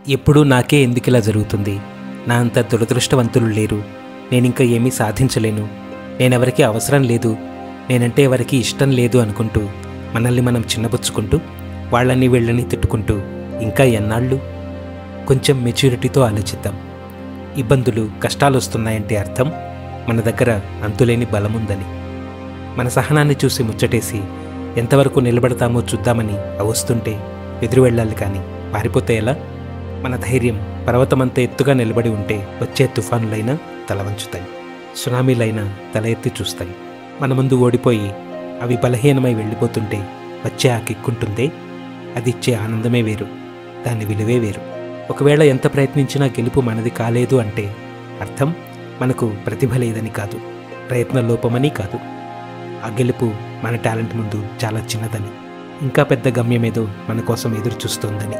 ఎప్పుడూ నాకే ఎందుకిలా జరుగుతుంది, నా అంత దురదృష్టవంతులు లేరు, నేనింక ఏమీ సాధించలేను, నేనెవరికీ అవసరం లేదు, నేనంటే ఎవరికీ ఇష్టం లేదు అనుకుంటూ మనల్ని మనం చిన్నబుచ్చుకుంటూ వాళ్ళని వీళ్ళని తిట్టుకుంటూ ఇంకా ఎన్నాళ్ళు? కొంచెం మెచ్యూరిటీతో ఆలోచిద్దాం. ఇబ్బందులు కష్టాలు వస్తున్నాయంటే అర్థం మన దగ్గర అంతులేని బలముందని. మన సహనాన్ని చూసి ముచ్చటేసి ఎంతవరకు నిలబడతామో చూద్దామని అవస్తుంటే ఎదురు వెళ్ళాలి, కానీ పారిపోతే ఎలా? మన ధైర్యం పర్వతమంత ఎత్తుగా నిలబడి ఉంటే వచ్చే తుఫానులైనా తల వంచుతాయి, సునామీలైనా తల ఎత్తి చూస్తాయి. మన ముందు ఓడిపోయి అవి బలహీనమై వెళ్ళిపోతుంటే వచ్చే ఆ కిక్కుంటుందే, అది ఇచ్చే ఆనందమే వేరు, దాని విలువే వేరు. ఒకవేళ ఎంత ప్రయత్నించినా గెలుపు మనది కాలేదు అంటే అర్థం మనకు ప్రతిభ లేదని కాదు, ప్రయత్న లోపమని కాదు, ఆ గెలుపు మన టాలెంట్ ముందు చాలా చిన్నదని, ఇంకా పెద్ద గమ్యమేదో మన కోసం ఎదురు చూస్తోందని.